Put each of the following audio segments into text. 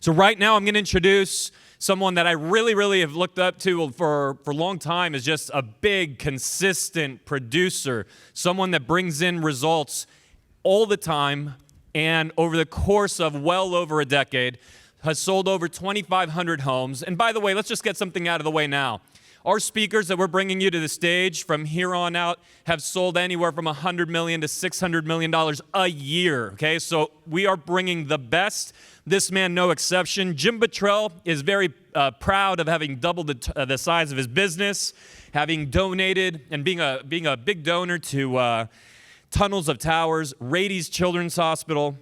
So right now I'm going to introduce someone that I really have looked up to for a long time as just a big, consistent producer, someone that brings in results all the time, and over the course of well over a decade, has sold over 2,500 homes. And by the way, let's just get something out of the way now. Our speakers that we're bringing you to the stage from here on out have sold anywhere from $100 million to $600 million a year, okay? So we are bringing the best. This man, no exception. Jim Bottrell is very proud of having doubled the size of his business, having donated and being a big donor to Tunnels of Towers, Rady's Children's Hospital,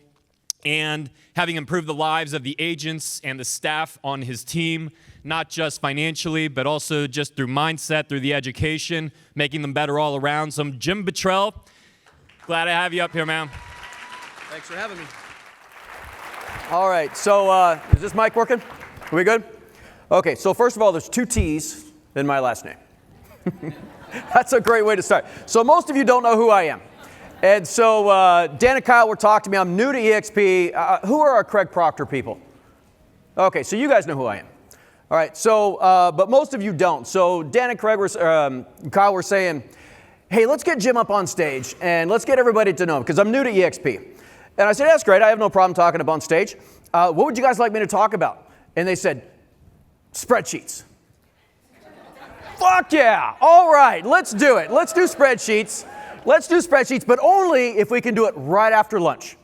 and having improved the lives of the agents and the staff on his team, not just financially, but also just through mindset, through the education, making them better all around. So Jim Bottrell, glad to have you up here, man. Thanks for having me. All right, so is this mic working? Are we good? Okay, so first of all, there's 2 T's in my last name. That's a great way to start. So most of you don't know who I am. And so Dan and Kyle were talking to me. I'm new to EXP. Who are our Craig Proctor people? Okay, so you guys know who I am. All right, so, but most of you don't. So Dan and Kyle were saying, hey, let's get Jim up on stage and let's get everybody to know him because I'm new to EXP. And I said, that's great. I have no problem talking up on stage. What would you guys like me to talk about? And they said, spreadsheets. Fuck yeah. All right, let's do it. Let's do spreadsheets. Let's do spreadsheets, but only if we can do it right after lunch.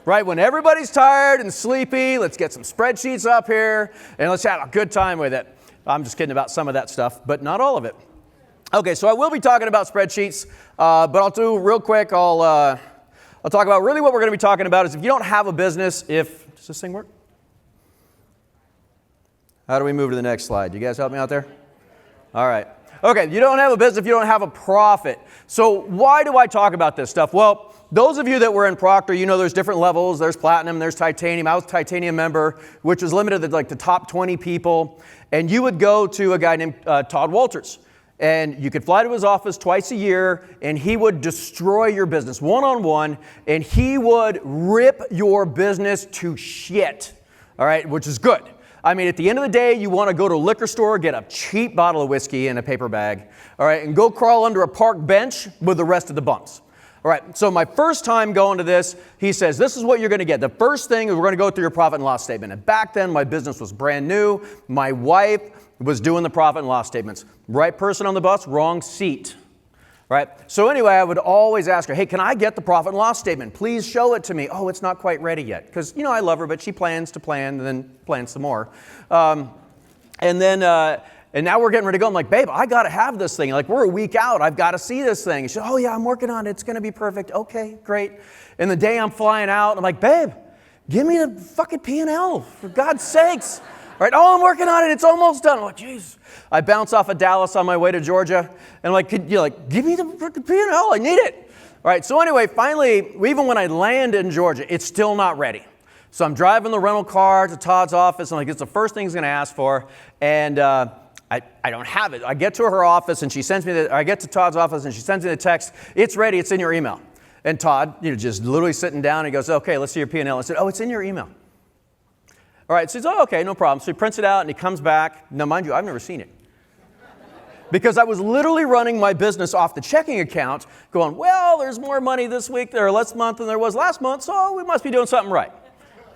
Right? When everybody's tired and sleepy, let's get some spreadsheets up here and let's have a good time with it. I'm just kidding about some of that stuff, but not all of it. Okay, so I will be talking about spreadsheets, but I'll do real quick. I'll talk about really what we're going to be talking about is if you don't have a business, does this thing work? How do we move to the next slide? You guys help me out there? All right. Okay, you don't have a business if you don't have a profit. So why do I talk about this stuff? Well, those of you that were in Proctor, you know there's different levels. There's platinum, there's titanium. I was a titanium member, which was limited to like the top 20 people. And you would go to a guy named Todd Walters. And you could fly to his office twice a year, and he would destroy your business one-on-one, and he would rip your business to shit, all right, which is good. I mean, at the end of the day, you want to go to a liquor store, get a cheap bottle of whiskey in a paper bag, all right, and go crawl under a park bench with the rest of the bums. All right, so my first time going to this, he says, this is what you're going to get. The first thing is we're going to go through your profit and loss statement. And back then, my business was brand new. My wife was doing the profit and loss statements. Right person on the bus, wrong seat. Right? So anyway, I would always ask her, hey, can I get the profit and loss statement? Please show it to me. Oh, it's not quite ready yet. Because, you know, I love her, but she plans to plan and then plans some more. And now we're getting ready to go. I'm like, babe, I got to have this thing. Like, we're a week out. I've got to see this thing. She said, oh, yeah, I'm working on it. It's going to be perfect. Okay, great. And the day I'm flying out, I'm like, babe, give me the fucking P&L, for God's sakes. All right, oh, I'm working on it. It's almost done. I'm like, geez. I bounce off of Dallas on my way to Georgia. And I'm like, give me the freaking P&L. I need it. All right, so anyway, finally, even when I land in Georgia, it's still not ready. So I'm driving the rental car to Todd's office. I'm like, it's the first thing he's going to ask for. And I don't have it. I get to her office, and she sends me I get to Todd's office, and she sends me the text, it's ready. It's in your email. And Todd, just literally sitting down, he goes, okay, let's see your P&L. I said, oh, it's in your email. All right, so he says, oh, okay, no problem. So he prints it out, and he comes back. Now, mind you, I've never seen it. Because I was literally running my business off the checking account, going, well, there's more money this week or last month than there was last month, so we must be doing something right.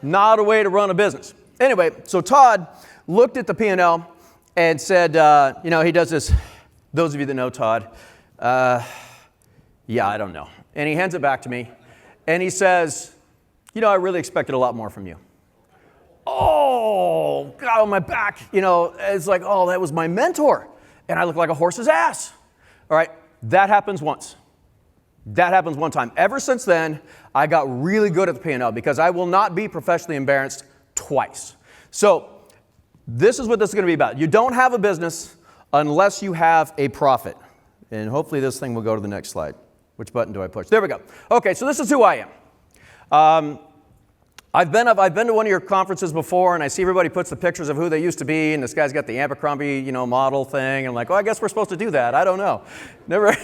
Not a way to run a business. Anyway, so Todd looked at the P&L and said, he does this. Those of you that know Todd, yeah, I don't know. And he hands it back to me, and he says, I really expected a lot more from you. Oh, God, on my back, it's like, oh, that was my mentor. And I look like a horse's ass. All right, that happens once. That happens one time. Ever since then, I got really good at the P&L because I will not be professionally embarrassed twice. So this is what this is going to be about. You don't have a business unless you have a profit. And hopefully this thing will go to the next slide. Which button do I push? There we go. Okay, so this is who I am. I've been to one of your conferences before, and I see everybody puts the pictures of who they used to be, and this guy's got the Abercrombie, model thing. I'm like, oh, I guess we're supposed to do that. I don't know. Never.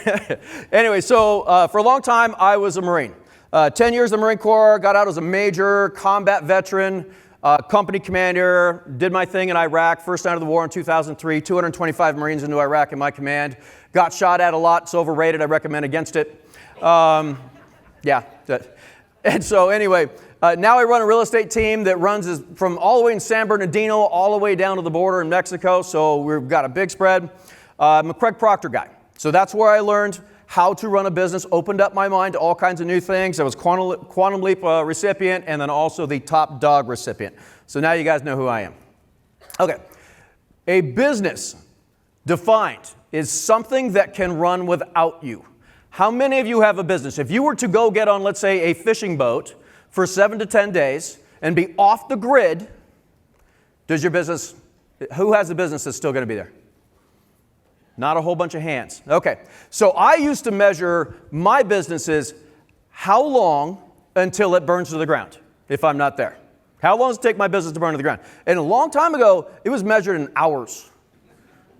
Anyway, so for a long time, I was a Marine. 10 years in the Marine Corps, got out as a major, combat veteran. company commander, did my thing in Iraq, first night of the war in 2003, 225 Marines into Iraq in my command. Got shot at a lot, it's overrated, I recommend against it. Yeah. And so anyway, now I run a real estate team that runs from all the way in San Bernardino all the way down to the border in Mexico, so we've got a big spread. I'm a Craig Proctor guy. So that's where I learned how to run a business, opened up my mind to all kinds of new things. I was Quantum Leap recipient and then also the Top Dog recipient. So now you guys know who I am. Okay. A business defined is something that can run without you. How many of you have a business? If you were to go get on, let's say, a fishing boat for 7 to 10 days and be off the grid, does your business, who has a business that's still going to be there? Not a whole bunch of hands. Okay, so I used to measure my businesses how long until it burns to the ground if I'm not there. How long does it take my business to burn to the ground? And a long time ago, it was measured in hours.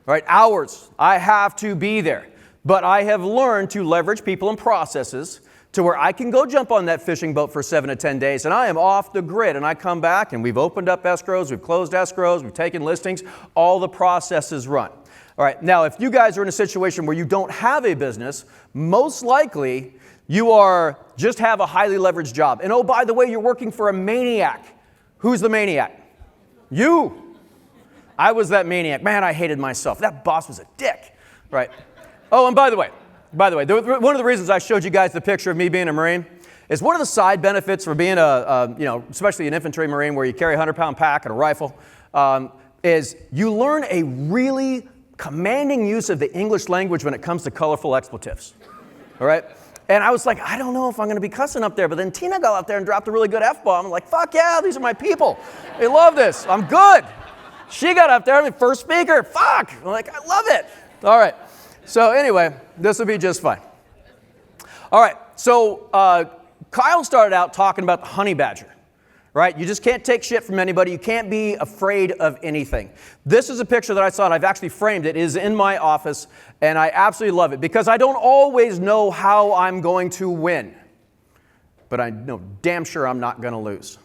Right, hours. I have to be there. But I have learned to leverage people and processes to where I can go jump on that fishing boat for 7 to 10 days and I am off the grid and I come back and we've opened up escrows, we've closed escrows, we've taken listings, all the processes run. All right, now if you guys are in a situation where you don't have a business, most likely you just have a highly leveraged job. And oh, by the way, you're working for a maniac. Who's the maniac? You. I was that maniac. Man, I hated myself. That boss was a dick. Right. Oh, and by the way, one of the reasons I showed you guys the picture of me being a Marine is one of the side benefits for being especially an infantry Marine where you carry a 100-pound pack and a rifle, is you learn a really commanding use of the English language when it comes to colorful expletives. All right? And I was like, I don't know if I'm going to be cussing up there, but then Tina got out there and dropped a really good F-bomb. I'm like, fuck yeah, these are my people. They love this. I'm good. She got up there, I'm the first speaker. Fuck. I'm like, I love it. All right. So anyway, this will be just fine. All right. So Kyle started out talking about the honey badger. Right? You just can't take shit from anybody. You can't be afraid of anything. This is a picture that I saw, and I've actually framed it. It is in my office, and I absolutely love it because I don't always know how I'm going to win. But I know damn sure I'm not going to lose.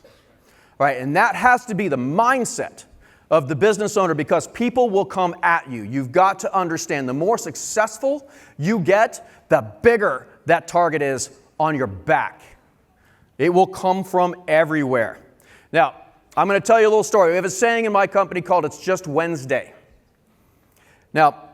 Right? And that has to be the mindset of the business owner because people will come at you. You've got to understand the more successful you get, the bigger that target is on your back. It will come from everywhere. Now, I'm going to tell you a little story. We have a saying in my company called It's Just Wednesday. Now,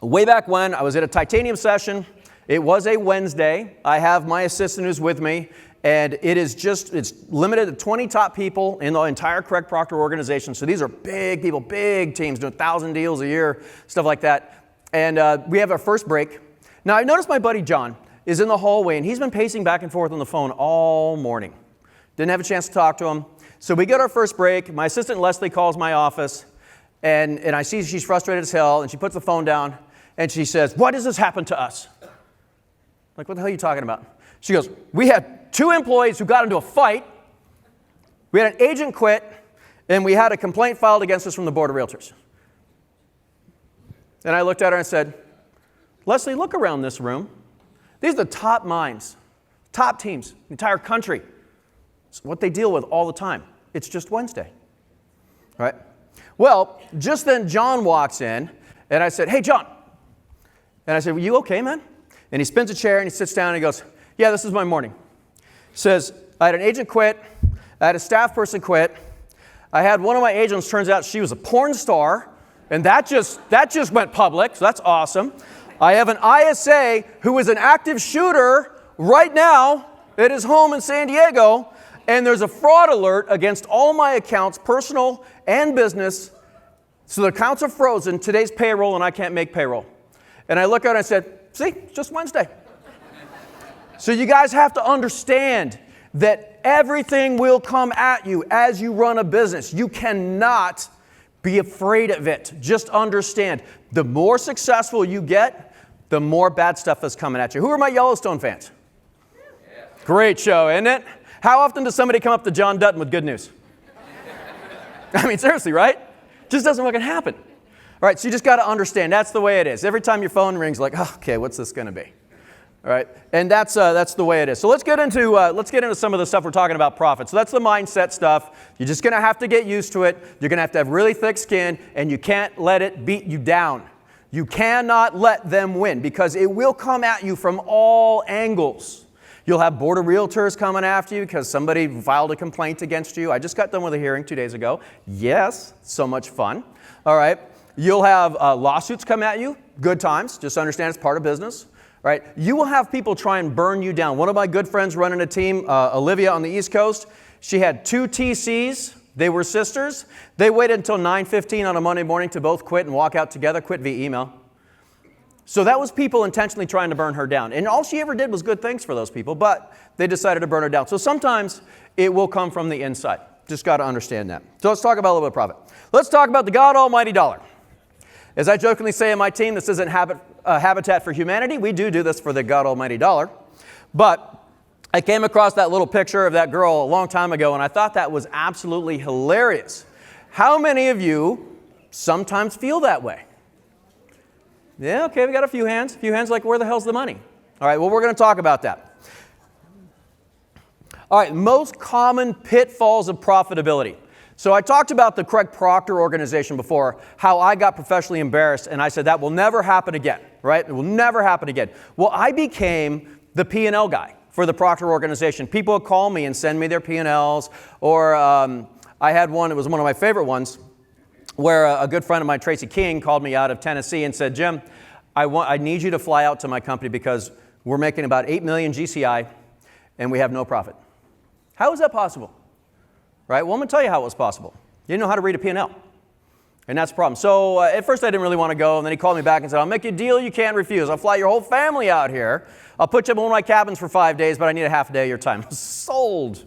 way back when, I was at a titanium session. It was a Wednesday. I have my assistant who's with me, and it's limited to 20 top people in the entire Craig Proctor organization. So these are big people, big teams doing 1,000 deals a year, stuff like that. And we have our first break. Now, I noticed my buddy John is in the hallway, and he's been pacing back and forth on the phone all morning. Didn't have a chance to talk to him. So we get our first break. My assistant Leslie calls my office, and I see she's frustrated as hell, and she puts the phone down, and she says, "Why does this happen to us?" I'm like, what the hell are you talking about? She goes, "We had 2 employees who got into a fight. We had an agent quit, and we had a complaint filed against us from the Board of Realtors." And I looked at her and said, "Leslie, look around this room. These are the top minds, top teams, the entire country. It's what they deal with all the time. It's just Wednesday." Right? Well, just then John walks in, and I said, "Hey, John." And I said, "Well, you okay, man?" And he spins a chair, and he sits down, and he goes, "Yeah, this is my morning." He says, "I had an agent quit. I had a staff person quit. I had one of my agents, turns out she was a porn star, and that just went public, so that's awesome. I have an ISA who is an active shooter right now at his home in San Diego, and there's a fraud alert against all my accounts, personal and business, so the accounts are frozen. Today's payroll, and I can't make payroll." And I look at it and I said, "See, it's just Wednesday." So you guys have to understand that everything will come at you as you run a business. You cannot be afraid of it. Just understand, the more successful you get, the more bad stuff is coming at you. Who are my Yellowstone fans? Yeah. Great show, isn't it? How often does somebody come up to John Dutton with good news? I mean, seriously, right? Just doesn't fucking happen. All right, so you just got to understand, that's the way it is. Every time your phone rings, like, oh, okay, what's this going to be? All right, and that's the way it is. So let's get into some of the stuff we're talking about profit. So that's the mindset stuff. You're just going to have to get used to it. You're going to have really thick skin, and you can't let it beat you down. You cannot let them win because it will come at you from all angles. You'll have board of realtors coming after you because somebody filed a complaint against you. I just got done with a hearing 2 days ago. Yes, so much fun. All right, you'll have lawsuits come at you. Good times. Just understand it's part of business. Right? You will have people try and burn you down. One of my good friends running a team, Olivia on the East Coast, she had 2 TCs. They were sisters. They waited until 9:15 on a Monday morning to both quit and walk out together, quit via email. So that was people intentionally trying to burn her down. And all she ever did was good things for those people, but they decided to burn her down. So sometimes it will come from the inside. Just got to understand that. So let's talk about a little bit of profit. Let's talk about the God Almighty dollar. As I jokingly say in my team, this isn't Habitat for Humanity. We do this for the God Almighty dollar. But I came across that little picture of that girl a long time ago, and I thought that was absolutely hilarious. How many of you sometimes feel that way? Yeah, okay, we got a few hands. A few hands like, where the hell's the money? All right, well, we're going to talk about that. All right, most common pitfalls of profitability. So I talked about the Craig Proctor organization before, how I got professionally embarrassed, and I said that will never happen again, right? It will never happen again. Well, I became the P&L guy for the Proctor organization. People would call me and send me their P&Ls, or I had one, it was one of my favorite ones, where a good friend of mine, Tracy King, called me out of Tennessee and said, Jim, I need you to fly out to my company because we're making about 8 million GCI and we have no profit. How is that possible? Right? Well, I'm going to tell you how it was possible. You didn't know how to read a P&L. And that's the problem. So at first I didn't really want to go, and then he called me back and said, I'll make you a deal you can't refuse. I'll fly your whole family out here. I'll put you up in one of my cabins for 5 days, but I need a half a day of your time. Sold.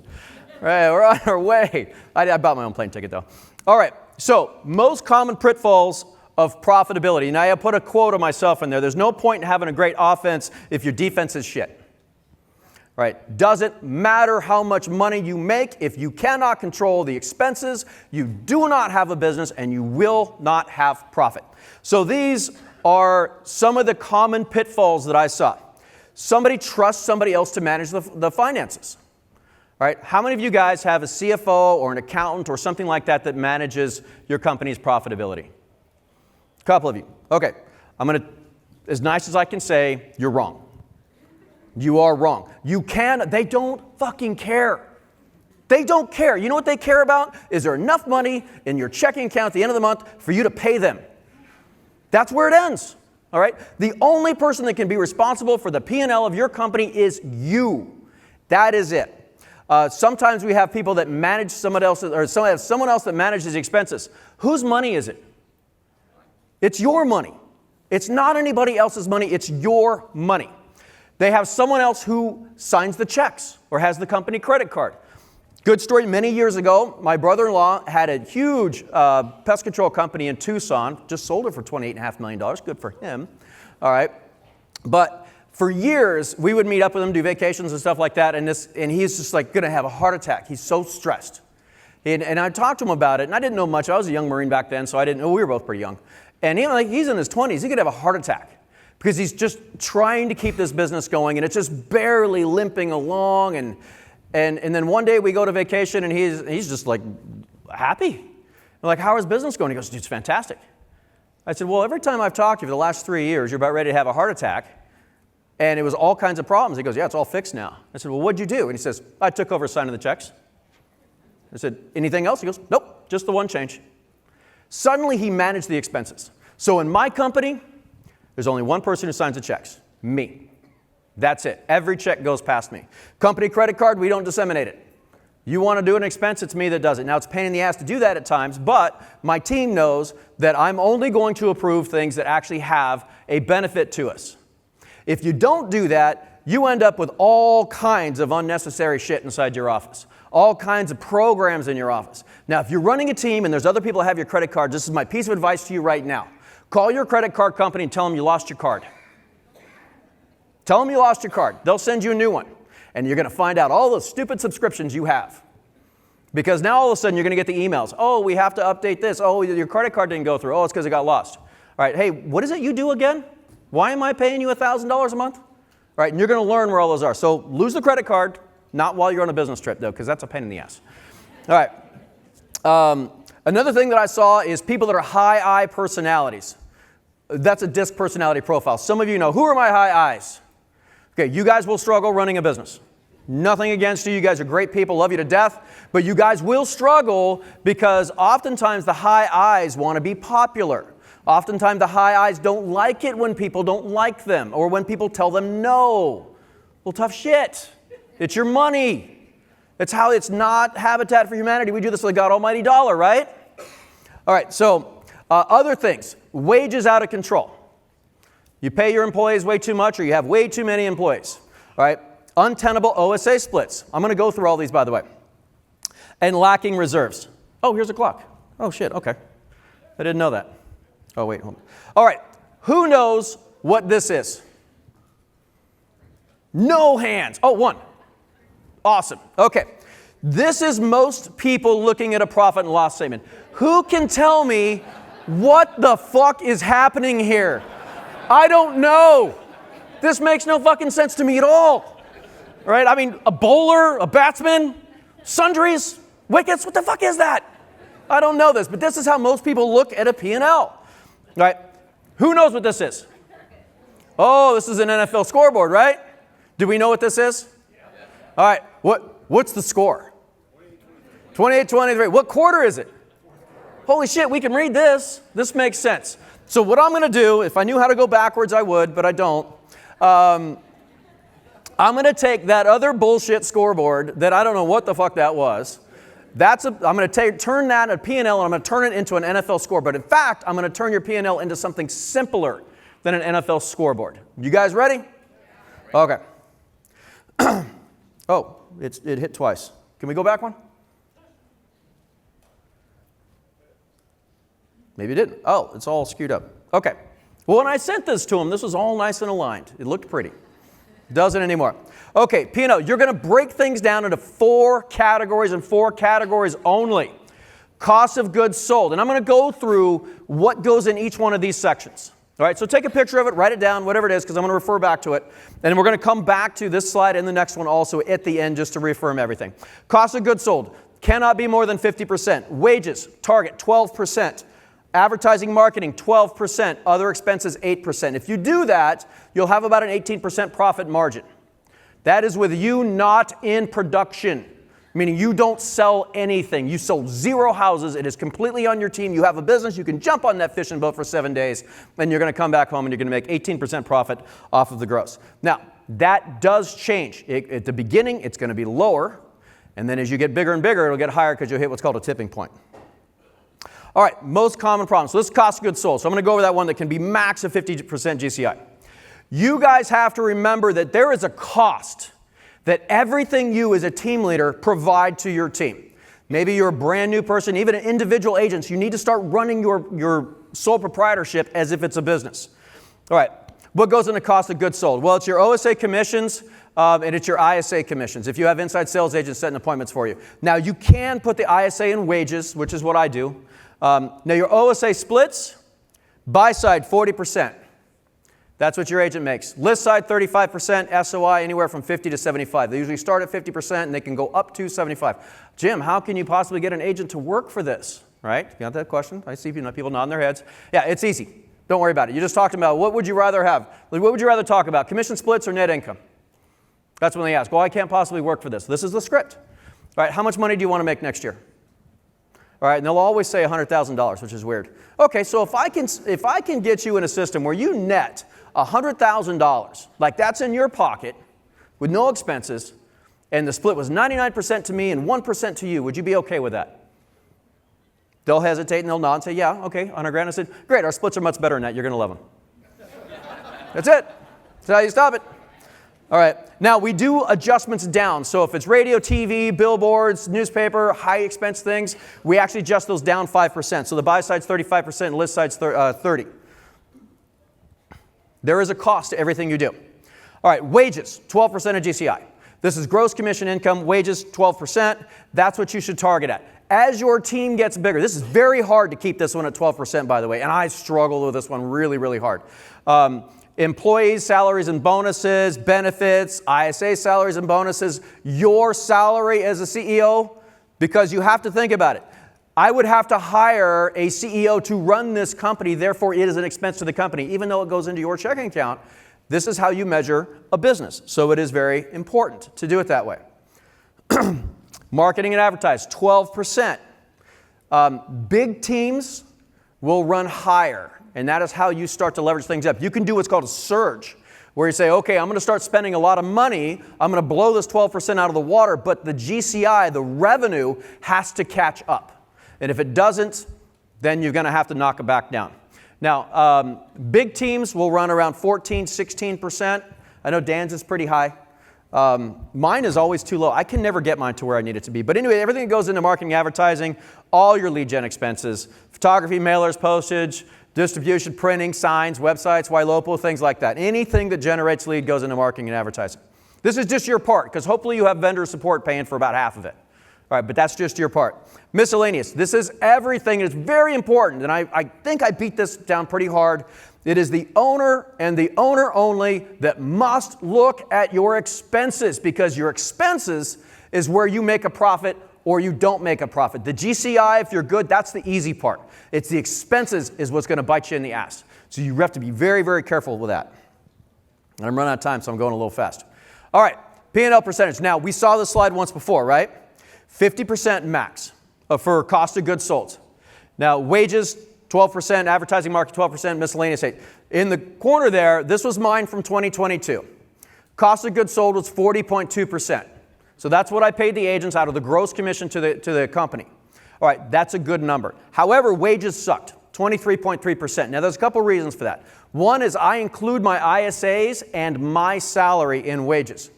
Right, we're on our way. I bought my own plane ticket, though. All right, so most common pitfalls of profitability. Now, I put a quote of myself in there. There's no point in having a great offense if your defense is shit. Right? Doesn't matter how much money you make. If you cannot control the expenses, you do not have a business and you will not have profit. So these are some of the common pitfalls that I saw. Somebody trusts somebody else to manage the finances. Right? How many of you guys have a CFO or an accountant or something like that that manages your company's profitability? A couple of you. Okay. I'm going to, as nice as I can say, you're wrong. You are wrong. They don't fucking care. They don't care. You know what they care about? Is there enough money in your checking account at the end of the month for you to pay them? That's where it ends. All right? The only person that can be responsible for the P&L of your company is you. That is it. Sometimes we have people that manage someone else, or someone else that manages the expenses. Whose money is it? It's your money. It's not anybody else's money. It's your money. They have someone else who signs the checks or has the company credit card. Good story. Many years ago, my brother-in-law had a huge pest control company in Tucson. Just sold it for $28.5 million. Good for him. All right. But for years, we would meet up with him, do vacations and stuff like that. And he's just like going to have a heart attack. He's so stressed. And I talked to him about it. And I didn't know much. I was a young Marine back then, so I didn't know. We were both pretty young. And he's in his 20s. He could have a heart attack. Because he's just trying to keep this business going, and it's just barely limping along. And then one day we go to vacation, and he's just like happy. I'm like, how is business going? He goes, dude, it's fantastic. I said, well, every time I've talked to you for the last 3 years, you're about ready to have a heart attack, and it was all kinds of problems. He goes, yeah, it's all fixed now. I said, well, what'd you do? And he says, I took over signing the checks. I said, anything else? He goes, nope, just the one change. Suddenly he managed the expenses. So in my company, there's only one person who signs the checks, me. That's it. Every check goes past me. Company credit card, we don't disseminate it. You want to do an expense, it's me that does it. Now, it's a pain in the ass to do that at times, but my team knows that I'm only going to approve things that actually have a benefit to us. If you don't do that, you end up with all kinds of unnecessary shit inside your office. All kinds of programs in your office. Now, if you're running a team and there's other people that have your credit card, this is my piece of advice to you right now. Call your credit card company and tell them you lost your card. Tell them you lost your card. They'll send you a new one. And you're going to find out all those stupid subscriptions you have. Because now all of a sudden you're going to get the emails. Oh, we have to update this. Oh, your credit card didn't go through. Oh, it's because it got lost. All right, hey, what is it you do again? Why am I paying you $1,000 a month? right? And you're going to learn where all those are. So lose the credit card, not while you're on a business trip, though, because that's a pain in the ass. All right. Another thing that I saw is people that are high I personalities. That's a DISC personality profile. Some of you know, who are my high I's? Okay, you guys will struggle running a business. Nothing against you. You guys are great people, love you to death. But you guys will struggle because oftentimes the high I's want to be popular. Oftentimes the high I's don't like it when people don't like them or when people tell them no. Well, tough shit. It's your money. It's not Habitat for Humanity. We do this with the God Almighty dollar, right? All right, so other things. Wages out of control. You pay your employees way too much or you have way too many employees. All right, untenable OSA splits. I'm going to go through all these, by the way. And lacking reserves. Oh, here's a clock. Oh, shit, okay. I didn't know that. Oh, wait, hold on. All right, who knows what this is? No hands. Oh, one. Awesome. Okay. This is most people looking at a profit and loss statement. Who can tell me what the fuck is happening here? I don't know. This makes no fucking sense to me at all. Right? I mean, a bowler, a batsman, sundries, wickets, what the fuck is that? I don't know this, but this is how most people look at a P&L. Right? Who knows what this is? Oh, this is an NFL scoreboard, right? Do we know what this is? All right. What's the score? 28-23. What quarter is it? Holy shit, we can read this. This makes sense. So what I'm going to do, if I knew how to go backwards, I would, but I don't. I'm going to take that other bullshit scoreboard that I don't know what the fuck that was. I'm going to turn that into a P&L, and I'm going to turn it into an NFL scoreboard. In fact, I'm going to turn your P&L into something simpler than an NFL scoreboard. You guys ready? Okay. Oh, it hit twice. Can we go back one? Maybe it didn't. Oh, it's all skewed up. Okay. Well, when I sent this to him, this was all nice and aligned. It looked pretty. Doesn't anymore. Okay, P&L, you're going to break things down into 4 categories and 4 categories only. Cost of goods sold. And I'm going to go through what goes in each one of these sections. All right, so take a picture of it, write it down, whatever it is, because I'm going to refer back to it. And we're going to come back to this slide and the next one also at the end just to reaffirm everything. Cost of goods sold cannot be more than 50%. Wages, target 12%. Advertising, marketing, 12%. Other expenses, 8%. If you do that, you'll have about an 18% profit margin. That is with you not in production, meaning you don't sell anything. You sold 0 houses. It is completely on your team. You have a business. You can jump on that fishing boat for 7 days, and you're going to come back home, and you're going to make 18% profit off of the gross. Now, that does change. At the beginning, it's going to be lower, and then as you get bigger and bigger, it'll get higher because you'll hit what's called a tipping point. All right, most common problems. So this is cost of goods sold. So I'm going to go over that one that can be max of 50% GCI. You guys have to remember that there is a cost that everything you as a team leader provide to your team. Maybe you're a brand new person, even an individual agent. So you need to start running your sole proprietorship as if it's a business. All right, what goes into cost of goods sold? Well, it's your OSA commissions and it's your ISA commissions. If you have inside sales agents setting appointments for you. Now, you can put the ISA in wages, which is what I do. Now, your OSA splits, buy side 40%. That's what your agent makes. List side 35%, SOI anywhere from 50 to 75. They usually start at 50% and they can go up to 75. Jim, how can you possibly get an agent to work for this? Right? You got that question? I see people nodding their heads. Yeah, it's easy. Don't worry about it. You just talked about what would you rather have? What would you rather talk about? Commission splits or net income? That's when they ask. Well, I can't possibly work for this. This is the script. All right, how much money do you want to make next year? All right, and they'll always say $100,000, which is weird. Okay, so if I can get you in a system where you net $100,000, like that's in your pocket with no expenses, and the split was 99% to me and 1% to you, would you be okay with that? They'll hesitate and they'll nod and say, yeah, okay, $100,000. I said, great, our splits are much better than that. You're going to love them. That's it. That's how you stop it. All right, now we do adjustments down. So if it's radio, TV, billboards, newspaper, high expense things, we actually adjust those down 5%. So the buy side's 35% and list side's 30%. There is a cost to everything you do. All right, wages, 12% of GCI. This is gross commission income, wages, 12%. That's what you should target at. As your team gets bigger, this is very hard to keep this one at 12%, by the way, and I struggle with this one really, really hard. employees' salaries and bonuses, benefits, ISA salaries and bonuses, your salary as a CEO, because you have to think about it. I would have to hire a CEO to run this company, therefore it is an expense to the company, even though it goes into your checking account. This is how you measure a business, so it is very important to do it that way. Marketing and advertise, 12%. Big teams will run higher, and that is how you start to leverage things up. You can do what's called a surge, where you say, okay, I'm going to start spending a lot of money. I'm going to blow this 12% out of the water, but the GCI, the revenue, has to catch up. And if it doesn't, then you're going to have to knock it back down. Now, big teams will run around 14, 16%. I know Dan's is pretty high. Mine is always too low. I can never get mine to where I need it to be. But anyway, everything that goes into marketing, advertising, all your lead gen expenses, photography, mailers, postage, distribution, printing, signs, websites, YLOPO, things like that. Anything that generates lead goes into marketing and advertising. This is just your part, because hopefully you have vendor support paying for about half of it. All right, but that's just your part. Miscellaneous. This is everything. It's very important, and I think I beat this down pretty hard. It is the owner and the owner only that must look at your expenses, because your expenses is where you make a profit or you don't make a profit. The GCI, if you're good, that's the easy part. It's the expenses is what's going to bite you in the ass. So you have to be very, very careful with that. And I'm running out of time, so I'm going a little fast. All right, P&L percentage. Now, we saw this slide once before, right? 50% max for cost of goods sold. Now, wages, 12%, advertising market, 12%, miscellaneous 8%. In the corner there, this was mine from 2022. Cost of goods sold was 40.2%. So that's what I paid the agents out of the gross commission to the company. All right, that's a good number. However, wages sucked, 23.3%. Now, there's a couple reasons for that. One is I include my ISAs and my salary in wages.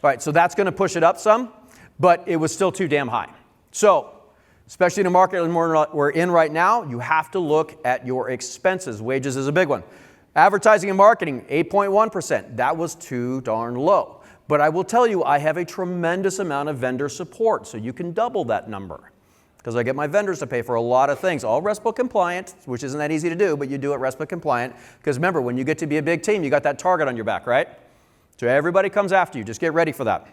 All right, so that's going to push it up some, but it was still too damn high. So, especially in the market we're in right now, you have to look at your expenses. Wages is a big one. Advertising and marketing, 8.1%. That was too darn low. But I will tell you, I have a tremendous amount of vendor support, so you can double that number. Because I get my vendors to pay for a lot of things, all RESPA compliant, which isn't that easy to do, but you do it RESPA compliant. Because remember, when you get to be a big team, you got that target on your back, right? So everybody comes after you. Just get ready for that.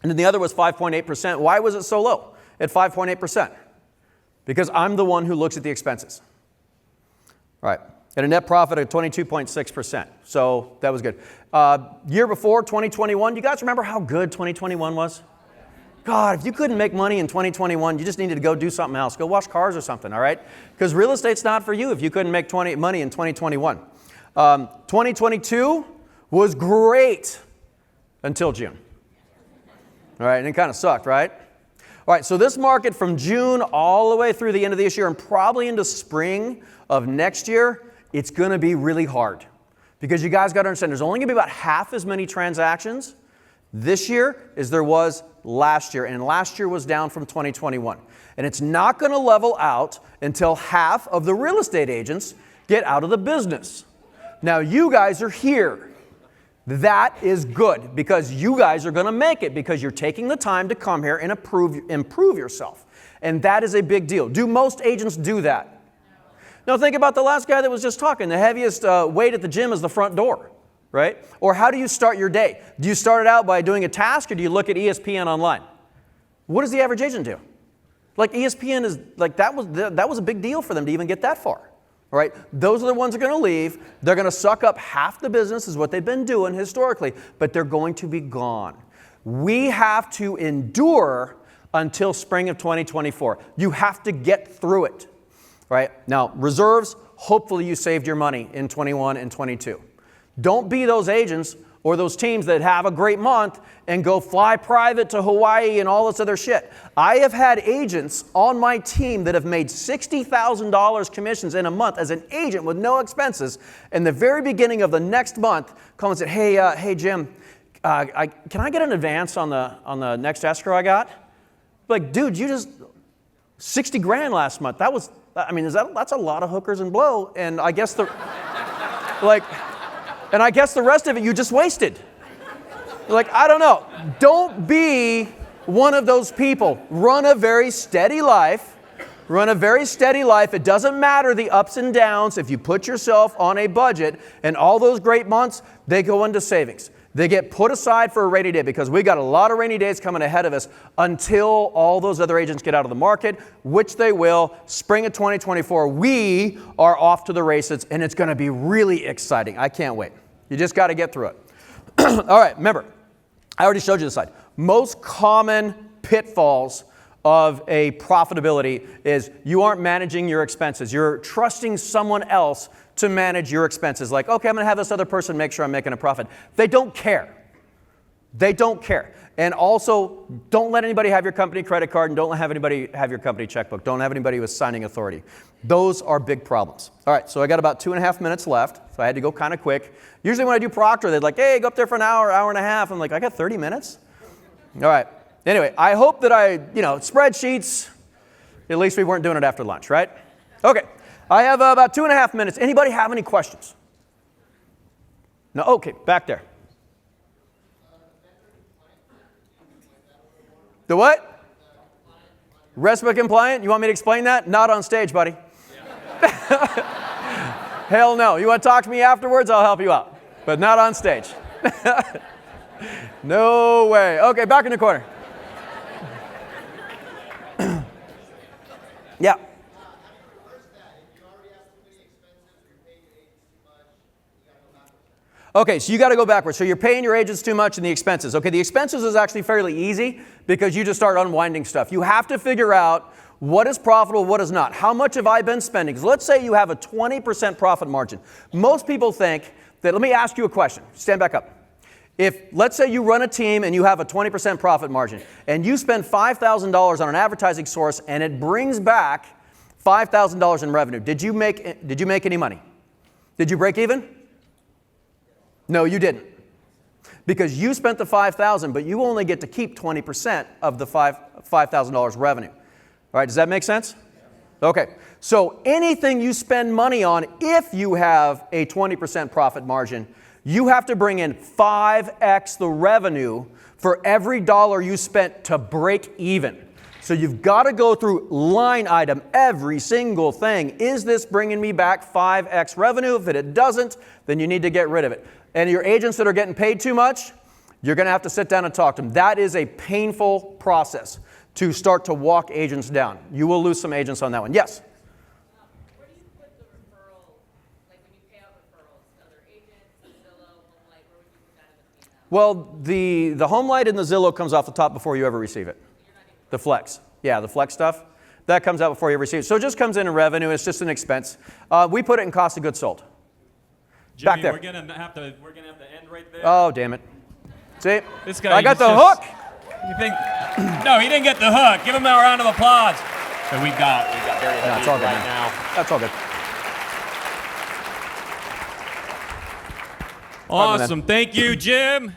And then the other was 5.8%. Why was it so low at 5.8%? Because I'm the one who looks at the expenses. All right. And a net profit of 22.6%. So that was good. Year before, 2021, you guys remember how good 2021 was? God, if you couldn't make money in 2021, you just needed to go do something else. Go wash cars or something, all right? Because real estate's not for you if you couldn't make money in 2021. 2022 was great until June. All right, and it kind of sucked, right? All right, so this market from June all the way through the end of this year and probably into spring of next year, it's going to be really hard. Because you guys got to understand, there's only going to be about half as many transactions this year as there was last year. And last year was down from 2021. And it's not going to level out until half of the real estate agents get out of the business. Now, you guys are here. That is good because you guys are going to make it because you're taking the time to come here and improve yourself. And that is a big deal. Do most agents do that? Now think about the last guy that was just talking. The heaviest weight at the gym is the front door, right? Or how do you start your day? Do you start it out by doing a task or do you look at ESPN online? What does the average agent do? Like ESPN is like that was a big deal for them to even get that far. All right, those are the ones that are going to leave. They're going to suck up half the business is what they've been doing historically, but they're going to be gone. We have to endure until spring of 2024. You have to get through it. Right? Now, reserves, hopefully you saved your money in 21 and 22. Don't be those agents or those teams that have a great month and go fly private to Hawaii and all this other shit. I have had agents on my team that have made $60,000 commissions in a month as an agent with no expenses. In the very beginning of the next month, call and say, hey Jim, can I get an advance on the next escrow I got? Like, dude, you just 60 grand last month. That was, I mean, that's a lot of hookers and blow, and I guess the rest of it you just wasted. Like, I don't know. Don't be one of those people. Run a very steady life, Run a very steady life. It doesn't matter the ups and downs. If you put yourself on a budget, and all those great months, they go into savings. They get put aside for a rainy day because we got a lot of rainy days coming ahead of us until all those other agents get out of the market, which they will. Spring of 2024, we are off to the races, and it's going to be really exciting. I can't wait. You just got to get through it. All right, remember, I already showed you this slide. Most common pitfalls of a profitability is you aren't managing your expenses. You're trusting someone else to manage your expenses. Like, okay, I'm going to have this other person make sure I'm making a profit. They don't care. They don't care. And also, don't let anybody have your company credit card, and don't have anybody have your company checkbook. Don't have anybody with signing authority. Those are big problems. All right, so I got about 2.5 minutes left, so I had to go kind of quick. Usually when I do Proctor, they're like, hey, go up there for an hour, hour and a half. I'm like, I got 30 minutes? All right. Anyway, I hope that spreadsheets, at least we weren't doing it after lunch, right? Okay. I have about 2.5 minutes. Anybody have any questions? No? Okay, back there. The what? RESPA compliant? You want me to explain that? Not on stage, buddy. Hell no. You want to talk to me afterwards? I'll help you out. But not on stage. No way. Okay, back in the corner. Yeah. Okay, so you got to go backwards. So you're paying your agents too much in the expenses. Okay, the expenses is actually fairly easy because you just start unwinding stuff. You have to figure out what is profitable, what is not. How much have I been spending? Because let's say you have a 20% profit margin. Most people think that, let me ask you a question. Stand back up. If, let's say you run a team and you have a 20% profit margin and you spend $5,000 on an advertising source and it brings back $5,000 in revenue, did you make any money? Did you break even? No, you didn't. Because you spent the $5,000, but you only get to keep 20% of the $5,000 revenue. All right, does that make sense? Okay, so anything you spend money on, if you have a 20% profit margin, you have to bring in 5x the revenue for every dollar you spent to break even. So you've got to go through line item, every single thing. Is this bringing me back 5x revenue? If it doesn't, then you need to get rid of it. And your agents that are getting paid too much, you're going to have to sit down and talk to them. That is a painful process to start to walk agents down. You will lose some agents on that one. Yes? Where do you put the referrals, like when you pay out referrals to other agents, Zillow, HomeLight, where would you put that in the P&L? Well, the HomeLight and the Zillow comes off the top before you ever receive it. The Flex. Yeah, the Flex stuff. That comes out before you receive it. So it just comes in revenue. It's just an expense. We put it in cost of goods sold. Jimmy, Back there. We're gonna have to end right there. Oh, damn it. See? This guy, I got he's the just- hook. You think? No, he didn't get the hook. Give him a round of applause. So we got very No, heavy it's all good, right man. now. That's all good. Awesome. Thank you, Jim.